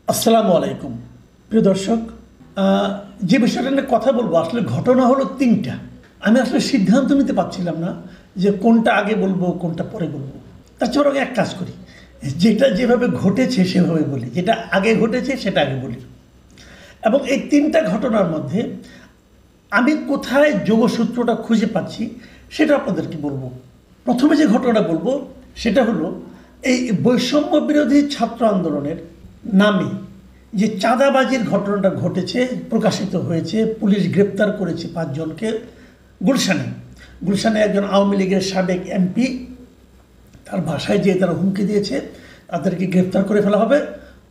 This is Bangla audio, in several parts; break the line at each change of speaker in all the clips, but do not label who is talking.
আসসালামু আলাইকুম প্রিয় দর্শক, যে বিষয়টা নিয়ে কথা বলবো আসলে ঘটনা হলো তিনটা। আমি আসলে সিদ্ধান্ত নিতে পারছিলাম না যে কোনটা আগে বলবো কোনটা পরে বলবো। তার চেয়ে বরং এক কাজ করি, যেটা যেভাবে ঘটেছে সেভাবে বলি, যেটা আগে ঘটেছে সেটা আগে বলি। এবং এই তিনটা ঘটনার মধ্যে আমি কোথায় যোগসূত্রটা খুঁজে পাচ্ছি সেটা আপনাদেরকে বলবো। প্রথমে যে ঘটনাটা বলবো সেটা হলো এই বৈষম্য বিরোধী ছাত্র আন্দোলনের নামে যে চাঁদাবাজির ঘটনাটা ঘটেছে, প্রকাশিত হয়েছে, পুলিশ গ্রেপ্তার করেছে 5 জনকে গুলশানে একজন আওয়ামী লীগের সাবেক এমপি তার বাসায় যেয়ে তারা হুমকি দিয়েছে তাদেরকে গ্রেপ্তার করে ফেলা হবে,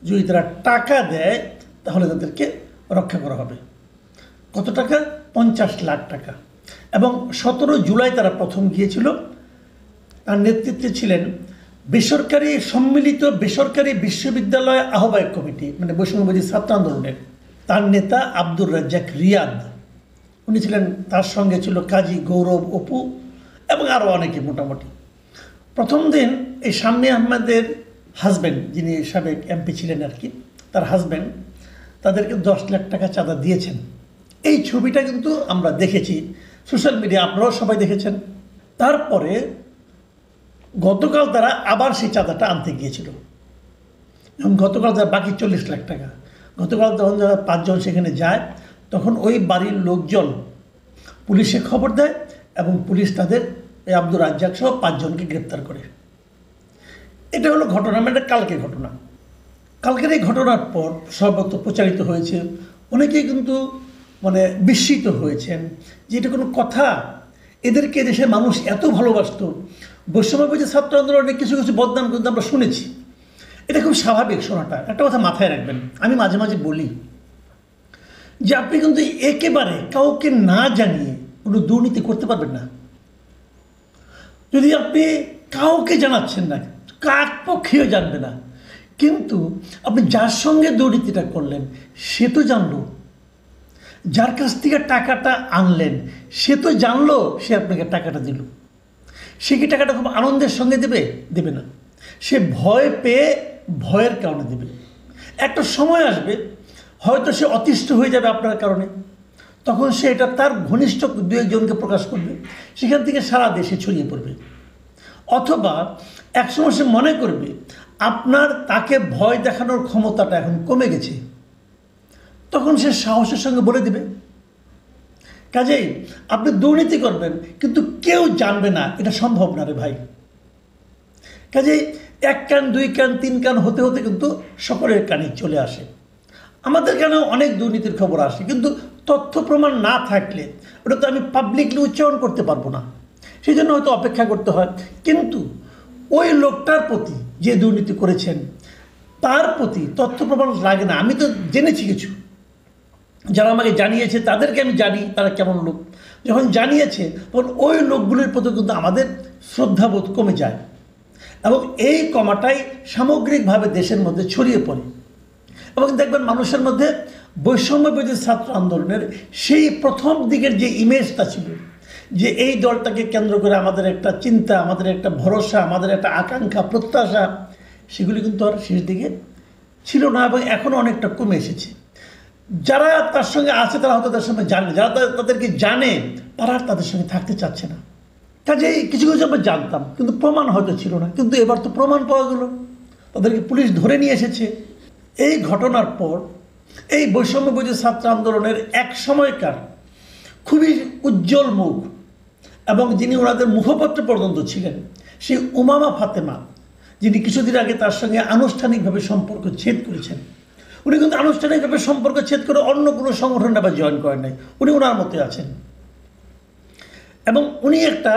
যদি তারা টাকা দেয় তাহলে তাদেরকে রক্ষা করা হবে। কত টাকা? 50 লাখ টাকা। এবং 17 জুলাই তারা প্রথম গিয়েছিল। তার নেতৃত্বে ছিলেন সম্মিলিত বেসরকারি বিশ্ববিদ্যালয় আহ্বায়ক কমিটি, মানে বৈষম্যবিরোধী ছাত্র আন্দোলনের। তার নেতা আব্দুর রাজ্জাক রিয়াদ উনি ছিলেন, তার সঙ্গে ছিল কাজী গৌরব অপু এবং আরও অনেকে। মোটামুটি প্রথম দিন এই শাম্মী আহমেদের হাজব্যান্ড, যিনি সাবেক এমপি ছিলেন আর কি, তার হাজব্যান্ড তাদেরকে 10 লাখ টাকা চাঁদা দিয়েছেন। এই ছবিটা কিন্তু আমরা দেখেছি সোশ্যাল মিডিয়া, আপনারাও সবাই দেখেছেন। তারপরে গতকাল তারা আবার সেই চাঁদাটা আনতে গিয়েছিল এবং গতকাল তারা বাকি 40 লাখ টাকা। গতকাল যখন যারা 5 জন সেখানে যায় তখন ওই বাড়ির লোকজন পুলিশে খবর দেয় এবং পুলিশ তাদের এই আব্দুর রাজ্জাক সহ 5 জনকে গ্রেপ্তার করে। এটা হলো ঘটনা, মানে কালকের ঘটনা। কালকের এই ঘটনার পর সর্বত্র প্রচারিত হয়েছে, অনেকেই কিন্তু মানে বিস্মিত হয়েছেন যে এটা কোনো কথা। এদেরকে দেশের মানুষ এত ভালোবাসত। বৈষম্যবিরোধী ছাত্র আন্দোলনের কিছু কিছু বদনাম কিন্তু আমরা শুনেছি, এটা খুব স্বাভাবিক শোনাটা। একটা কথা মাথায় রাখবেন, আমি মাঝে মাঝে বলি যে আপনি কিন্তু একেবারে কাউকে না জানিয়ে কোনো দুর্নীতি করতে পারবেন না। যদি আপনি কাউকে জানাচ্ছেন না, কাক পক্ষেও জানবে না, কিন্তু আপনি যার সঙ্গে দুর্নীতিটা করলেন সে তো জানলো, যার কাছ থেকে টাকাটা আনলেন সে তো জানলো, সে আপনাকে টাকাটা দিল। সে কি টাকাটা খুব আনন্দের সঙ্গে দেবে না, সে ভয় পেয়ে ভয়ের কারণে দেবে। একটা সময় আসবে হয়তো সে অতিষ্ঠ হয়ে যাবে আপনার কারণে, তখন সে এটা তার ঘনিষ্ঠ 2-1 জনকে প্রকাশ করবে, সেখান থেকে সারা দেশে ছড়িয়ে পড়বে। অথবা একসময় সে মনে করবে আপনার তাকে ভয় দেখানোর ক্ষমতাটা এখন কমে গেছে, তখন সে সাহসের সঙ্গে বলে দিবে। কাজেই আপনি দুর্নীতি করবেন কিন্তু কেউ জানবে না, এটা সম্ভব না রে ভাই। কাজেই 1 কান 2 কান 3 কান হতে হতে কিন্তু সকলের কানে চলে আসে। আমাদের কানেও অনেক দুর্নীতির খবর আসে, কিন্তু তথ্য প্রমাণ না থাকলে ওটা তো আমি পাবলিকলি উচ্চারণ করতে পারবো না, সেই জন্য হয়তো অপেক্ষা করতে হয়। কিন্তু ওই লোকটার প্রতি যে দুর্নীতি করেছেন তার প্রতি তথ্য প্রমাণ লাগে না। আমি তো জেনেছি কিছু, যারা আমাকে জানিয়েছে তাদেরকে আমি জানি তারা কেমন লোক। যখন জানিয়েছে তখন ওই লোকগুলির প্রতি কিন্তু আমাদের শ্রদ্ধাবোধ কমে যায় এবং এই কমাটাই সামগ্রিকভাবে দেশের মধ্যে ছড়িয়ে পড়ে। এবং দেখবেন মানুষের মধ্যে বৈষম্য বিরোধী ছাত্র আন্দোলনের সেই প্রথম দিকের যে ইমেজটা ছিল, যে এই দলটাকে কেন্দ্র করে আমাদের একটা চিন্তা, আমাদের একটা ভরসা, আমাদের একটা আকাঙ্ক্ষা, প্রত্যাশা, সেগুলি কিন্তু আর শেষ দিকে ছিল না এবং এখনও অনেকটা কমে এসেছে। যারা তার সঙ্গে আছে তারা হয়তো তাদের সঙ্গে জানে, যারা তাদেরকে জানে তারা আর তাদের সঙ্গে থাকতে চাচ্ছে না। কাজেই কিছু কিছু আমরা জানতাম কিন্তু প্রমাণ হয়তো ছিল না, কিন্তু এবার তো প্রমাণ পাওয়া গেল, তাদেরকে পুলিশ ধরে নিয়ে এসেছে। এই ঘটনার পর এই বৈষম্য বিরোধী ছাত্র আন্দোলনের এক সময়কার খুবই উজ্জ্বল মুখ এবং যিনি ওনাদের মুখপত্র পর্যন্ত ছিলেন, সেই উমামা ফাতেমা, যিনি কিছুদিন আগে তার সঙ্গে আনুষ্ঠানিকভাবে সম্পর্ক ছেদ করেছেন, উনি কিন্তু আনুষ্ঠানিকভাবে সম্পর্ক ছেদ করে অন্য কোনো সংগঠনে আবার জয়েন করেন নাই, উনি ওনার মতে আছেন। এবং উনি একটা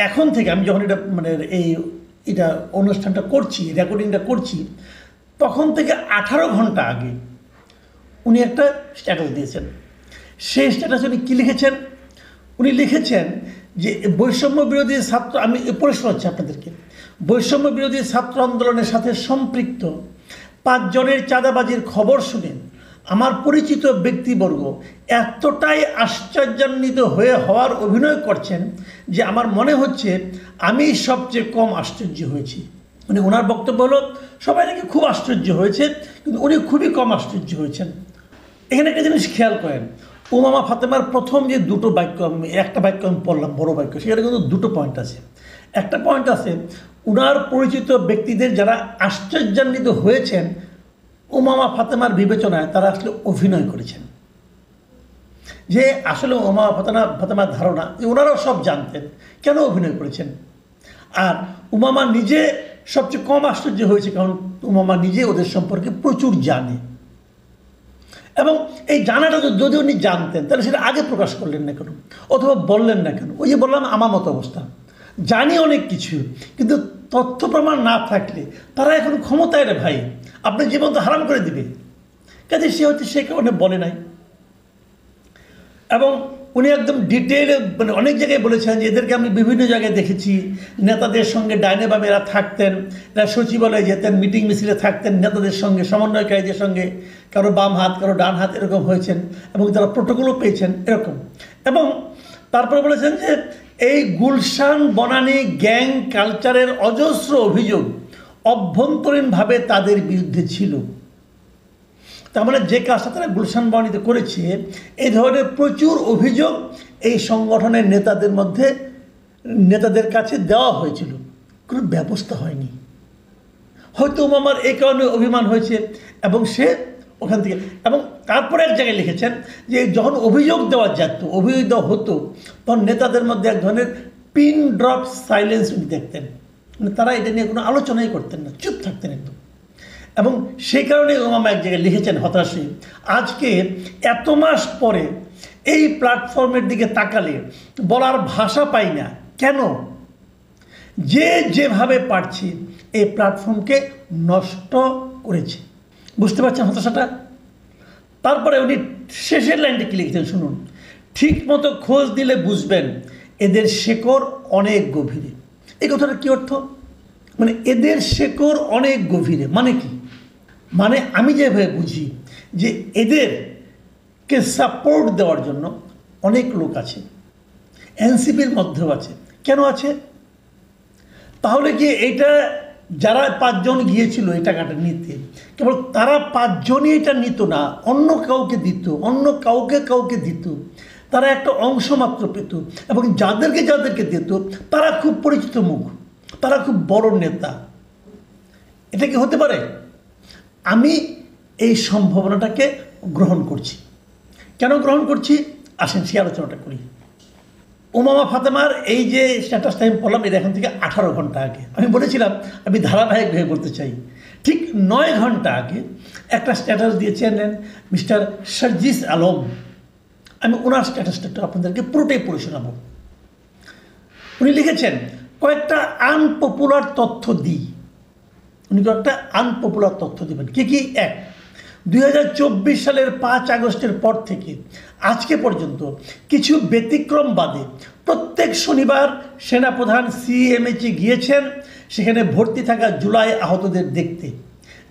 এখন থেকে আমি যখন এটা মানে এটা অনুষ্ঠানটা করছি, রেকর্ডিংটা করছি, তখন থেকে 18 ঘন্টা আগে উনি একটা স্ট্যাটাস দিয়েছেন। সেই স্ট্যাটাসে উনি কী লিখেছেন? উনি লিখেছেন যে বৈষম্য বিরোধী ছাত্র, আমি পড়ে শোনাচ্ছি আপনাদেরকে, বৈষম্য বিরোধী ছাত্র আন্দোলনের সাথে সম্পৃক্ত 5 জনের চাঁদাবাজির খবর শুনে আমার পরিচিত ব্যক্তিবর্গ এতটাই আশ্চর্যান্বিত হওয়ার অভিনয় করছেন যে আমার মনে হচ্ছে আমি সবচেয়ে কম আশ্চর্য হয়েছি। মানে ওনার বক্তব্য হলো সবাই নাকি খুব আশ্চর্য হয়েছে, কিন্তু উনি খুবই কম আশ্চর্য হয়েছেন। এখানে একটা জিনিস খেয়াল করেন, উমামা ফাতেমার প্রথম যে দুটো বাক্য, একটা বাক্য আমি পড়লাম বড় বাক্য, সেখানে কিন্তু দুটো পয়েন্ট আছে। একটা পয়েন্ট আছে, উনার পরিচিত ব্যক্তিদের যারা আশ্চর্যান্বিত হয়েছেন উমামা ফাতেমার বিবেচনায়, তারা আসলে অভিনয় করেছেন। যে আসলে উমামা ফাতেমার ধারণা যে ওনারাও সব জানতেন, কেন অভিনয় করেছেন। আর উমামা নিজে সবচেয়ে কম আশ্চর্য হয়েছে, কারণ উমামা নিজে ওদের সম্পর্কে প্রচুর জানে। এবং এই জানাটা যদি উনি জানতেন তাহলে সেটা আগে প্রকাশ করলেন না কেন, অথবা বললেন না কেন? ওই যে বললাম আমার মতো অবস্থা, জানি অনেক কিছু, কিন্তু তথ্য প্রমাণ না থাকলে তারা এখন ক্ষমতায় রে ভাই, আপনি জীবন তো হারাম করে দিবে। কাজে সে কারণে বলে নাই। এবং উনি একদম ডিটেইলে মানে অনেক জায়গায় বলেছেন যে এদেরকে আমি বিভিন্ন জায়গায় দেখেছি, নেতাদের সঙ্গে ডাইনে বামে এরা থাকতেন, এরা সচিবালয়ে যেতেন, মিটিং মিছিলে থাকতেন, নেতাদের সঙ্গে সমন্বয়কারীদের সঙ্গে, কারো বাম হাত কারো ডান হাত এরকম হয়েছেন, এবং তারা প্রোটোকলও পেয়েছেন এরকম। এবং তারপরে বলেছেন যে এই গুলশান বনানী গ্যাং কালচারের অজস্র অভিযোগ অভ্যন্তরীণভাবে তাদের বিরুদ্ধে ছিল। তার মানে যে কাজটা তারা গুলশান বনানীতে করেছে, এই ধরনের প্রচুর অভিযোগ এই সংগঠনের নেতাদের কাছে দেওয়া হয়েছিল, কোনো ব্যবস্থা হয়নি। হয়তো উমামার এই কারণে অভিমান হয়েছে এবং সে ওখান থেকে, এবং তারপরে এক জায়গায় লিখেছেন যে যখন অভিযোগ দেওয়া হতো তখন নেতাদের মধ্যে এক ধরনের পিন ড্রপ সাইলেন্স উনি দেখতেন, মানে তারা এটা নিয়ে কোনো আলোচনাই করতেন না, চুপ থাকতেন একদম। এবং সেই কারণে উমামা এক জায়গায় লিখেছেন হতাশে, আজকে এত মাস পরে এই প্ল্যাটফর্মের দিকে তাকালে বলার ভাষা পাই না, কেন? যেভাবে পারছি এই প্ল্যাটফর্মকে নষ্ট করেছে। বুঝতে পারছেন হতাশাটা? তারপরে উনি শেষের লাইনটা কি লিখেছেন শুনুন, ঠিক মতো খোঁজ দিলে বুঝবেন এদের শেকড় অনেক গভীরে। এই কথাটা কি অর্থ? মানে এদের শেকড় অনেক গভীরে মানে কি? মানে আমি যেভাবে বুঝি যে এদেরকে সাপোর্ট দেওয়ার জন্য অনেক লোক আছে, এনসিপির মধ্যেও আছে। কেন আছে? তাহলে কি এটা যারা 5 জন গিয়েছিল এই টাকাটা নিতে, কেবল তারা 5 জনই এটা নিত না, অন্য কাউকে দিত, তারা একটা অংশ মাত্র পেত, এবং যাদেরকে দিত তারা খুব পরিচিত মুখ, তারা খুব বড় নেতা। এটা কি হতে পারে? আমি এই সম্ভাবনাটাকে গ্রহণ করছি। কেন গ্রহণ করছি আসেন সেই আলোচনাটা করি। উমামা ফাতেমার এই যে স্ট্যাটাসটা আমি পড়লাম, এটা এখন থেকে 18 ঘন্টা আগে। আমি বলেছিলাম আমি ধারাবাহিকভাবে বলতে চাই। ঠিক 9 ঘন্টা আগে একটা স্ট্যাটাস দিয়েছেন মিস্টার সার্জিস আলম। আমি ওনার স্ট্যাটাসটা একটু আপনাদেরকে পুরোটাই পড়ে শোনাবো। উনি লিখেছেন কয়েকটা আনপপুলার তথ্য দিই। উনি কয়েকটা আনপপুলার তথ্য দেবেন। কি? 1, 2024 সালের 5 আগস্টের পর থেকে আজকে পর্যন্ত কিছু ব্যতিক্রম বাদে প্রত্যেক শনিবার সেনাপ্রধান সিএমএইচে গিয়েছেন সেখানে ভর্তি থাকা জুলাই আহতদের দেখতে,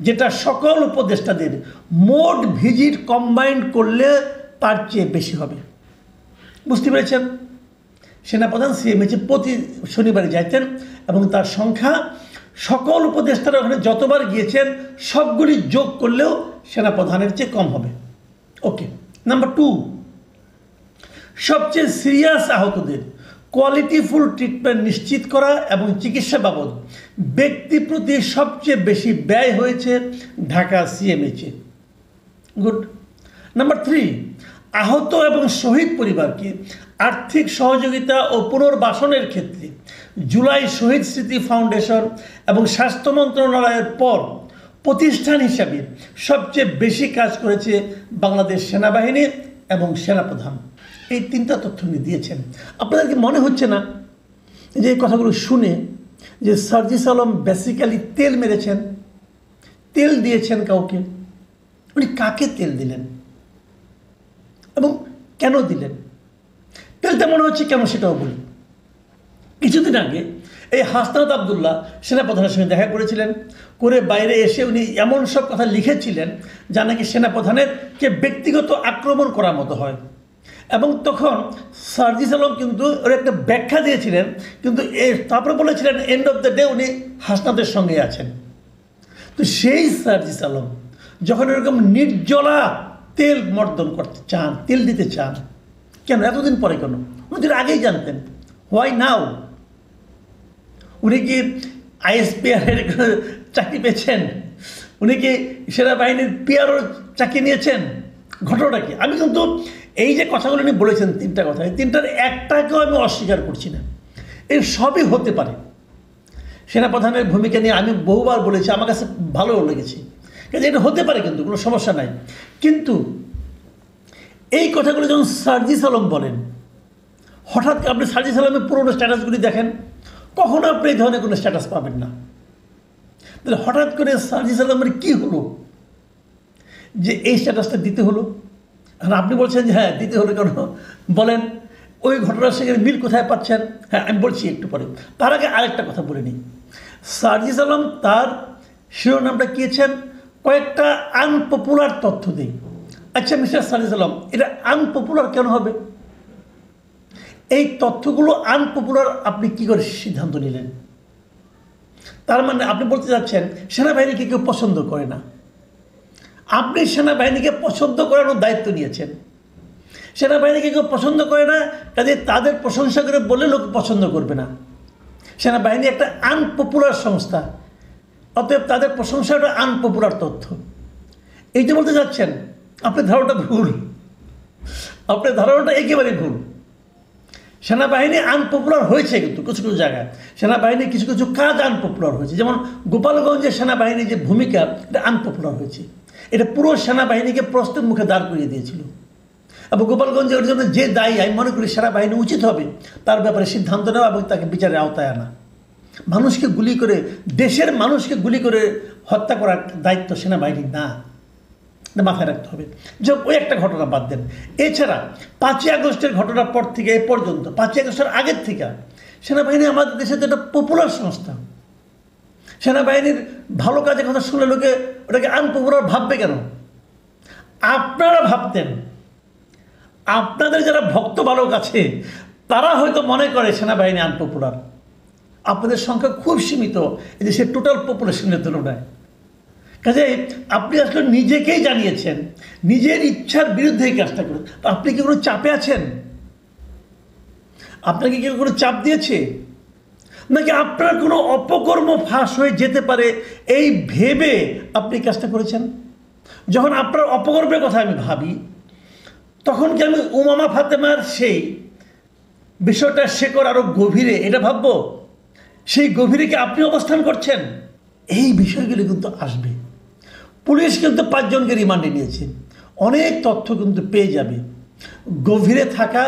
যেটা সকল উপদেষ্টাদের মোট ভিজিট কম্বাইন্ড করলে তার চেয়ে বেশি হবে। বুঝতে পেরেছেন? সেনাপ্রধান সিএমএইচে প্রতি শনিবারে যাইতেন এবং তার সংখ্যা সকল উপদেষ্টারা ওখানে যতবার গিয়েছেন সবগুলি যোগ করলেও সেনাপ্রধানের চেয়ে কম হবে। ওকে। নাম্বার 2, সবচেয়ে সিরিয়াস আহতদের কোয়ালিটিফুল ট্রিটমেন্ট নিশ্চিত করা এবং চিকিৎসা বাবদ ব্যক্তি প্রতি সবচেয়ে বেশি ব্যয় হয়েছে ঢাকা সিএমএইচে। গুড। নাম্বার 3, আহত এবং শহীদ পরিবারকে আর্থিক সহযোগিতা ও পুনর্বাসনের ক্ষেত্রে জুলাই শহীদ স্মৃতি ফাউন্ডেশন এবং স্বাস্থ্য মন্ত্রণালয়ের পর প্রতিষ্ঠান হিসাবে সবচেয়ে বেশি কাজ করেছে বাংলাদেশ সেনাবাহিনী এবং সেনাপ্রধান। এই 3টা তথ্য উনি দিয়েছেন। আপনাদের কি মনে হচ্ছে না যে এই কথাগুলো শুনে যে সার্জিস আলম বেসিক্যালি তেল মেরেছেন, তেল দিয়েছেন কাউকে? উনি কাকে তেল দিলেন এবং কেন দিলেন? তেলটা মনে হচ্ছে কেন সেটাও বলি। কিছুদিন আগে এই হাসনাত আবদুল্লাহ সেনাপ্রধানের সঙ্গে দেখা করেছিলেন, করে বাইরে এসে উনি এমন সব কথা লিখেছিলেন যা নাকি সেনাপ্রধানের কে ব্যক্তিগত আক্রমণ করার মতো হয়। এবং তখন সার্জিস আলম কিন্তু ওর একটা ব্যাখ্যা দিয়েছিলেন, কিন্তু তারপরে বলেছিলেন এন্ড অফ দ্য ডে উনি হাসনাতের সঙ্গে আছেন। তো সেই সার্জিস আলম যখন এরকম নির্জলা তেল মর্দন করতে চান, তেল দিতে চান, কেন এতদিন পরে কেন? উনি তো আগেই জানতেন। হোয়াই নাও? উনি কি আইএসপিআর চাকরি পেয়েছেন? উনি কি সেনাবাহিনীর পিআরও চাকরি নিয়েছেন? ঘটনাটা কি? আমি কিন্তু এই যে কথাগুলো উনি বলেছেন, তিনটা কথা, এই তিনটার একটাকেও আমি অস্বীকার করছি না। এই সবই হতে পারে। সেনাপ্রধানের ভূমিকা নিয়ে আমি বহুবার বলেছি, আমার কাছে ভালোও লেগেছে, কিন্তু এটা হতে পারে, কিন্তু কোনো সমস্যা নাই। কিন্তু এই কথাগুলো যখন সার্জিস আলম বলেন, হঠাৎ আপনি সার্জিস আলমের পুরোনো স্ট্যাটাসগুলি দেখেন, কখনো আপনি এই ধরনের কোনো স্ট্যাটাস পাবেন না। তাহলে হঠাৎ করে সার্জিস আলমের কী হলো যে এই স্ট্যাটাসটা দিতে হলো? আর আপনি বলছেন যে হ্যাঁ দিতে হলো কেন বলেন, ওই ঘটনার সঙ্গে মিল কোথায় পাচ্ছেন? হ্যাঁ আমি বলছি একটু পরে। তার আগে আরেকটা কথা বলে নিই। সার্জিস আলম তার শিরোনামটা কিয়েছেন কয়েকটা আনপপুলার তথ্য দিই। আচ্ছা মিস্টার সার্জিস আলম, এটা আনপপুলার কেন হবে? এই তথ্যগুলো আনপপুলার আপনি কি করে সিদ্ধান্ত নিলেন? তার মানে আপনি বলতে যাচ্ছেন সেনাবাহিনীকে কেউ পছন্দ করে না। আপনি সেনাবাহিনীকে পছন্দ করানোর দায়িত্ব নিয়েছেন। সেনাবাহিনীকে কেউ পছন্দ করে না, কাজে তাদের প্রশংসা করে বলে লোক পছন্দ করবে না। সেনাবাহিনী একটা আনপপুলার সংস্থা, অতএব তাদের প্রশংসাটা আনপপুলার তথ্য। এই যে বলতে যাচ্ছেন, আপনার ধারণাটা ভুল। আপনার ধারণাটা একেবারে ভুল। সেনাবাহিনী আনপপুলার হয়েছে, কিন্তু কিছু কিছু জায়গায় সেনাবাহিনীর কিছু কিছু কাজ আনপপুলার হয়েছে। যেমন গোপালগঞ্জের সেনাবাহিনীর যে ভূমিকা, এটা আনপপুলার হয়েছে। এটা পুরো সেনাবাহিনীকে প্রশ্নের মুখে দাঁড় করিয়ে দিয়েছিল। এবং গোপালগঞ্জের জন্য যে দায়ী, আমি মনে করি সেনাবাহিনী উচিত হবে তার ব্যাপারে সিদ্ধান্ত নেওয়া এবং তাকে বিচারের আওতায় আনা। মানুষকে গুলি করে, দেশের মানুষকে গুলি করে হত্যা করার দায়িত্ব সেনাবাহিনীর না, মাথায় রাখতে হবে। যে ওই একটা ঘটনা বাদ দেন, এছাড়া 5ই আগস্টের ঘটনার পর থেকে এ পর্যন্ত, 5ই আগস্টের আগের থেকে সেনাবাহিনী আমাদের দেশে তো একটা পপুলার সংস্থা। সেনাবাহিনীর ভালো কাজের কথা শুনলে লোকে ওটাকে আনপপুলার ভাববে কেন? আপনারা ভাবতেন, আপনাদের যারা ভক্ত বালক আছে তারা হয়তো মনে করে সেনাবাহিনী আনপপুলার। আপনাদের সংখ্যা খুব সীমিত এই দেশের টোটাল পপুলেশনের তুলনায়। কাজে আপনি আসলে নিজেকেই জানিয়েছেন নিজের ইচ্ছার বিরুদ্ধে এই কাজটা করে। আপনি কি কোনো চাপে আছেন? আপনাকে কেউ কোনো চাপ দিয়েছে? নাকি আপনার কোনো অপকর্ম ফাঁস হয়ে যেতে পারে এই ভেবে আপনি কাজটা করেছেন? যখন আপনার অপকর্মের কথা আমি ভাবি, তখন কি আমি উমামা ফাতেমার সেই বিষয়টা শেকড় আরও গভীরে এটা ভাববো? সেই গভীরে কি আপনি অবস্থান করছেন? এই বিষয়গুলি কিন্তু আসবে। পুলিশ কিন্তু 5 জনকে রিমান্ডে নিয়েছে, অনেক তথ্য কিন্তু পেয়ে যাবে। গভীরে থাকা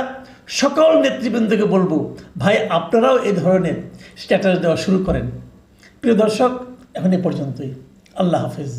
সকল নেতৃবৃন্দকে বলবো, ভাই আপনারাও এই ধরনের স্ট্যাটাস দেওয়া শুরু করেন। প্রিয় দর্শক, এখন এ পর্যন্তই। আল্লাহ হাফেজ।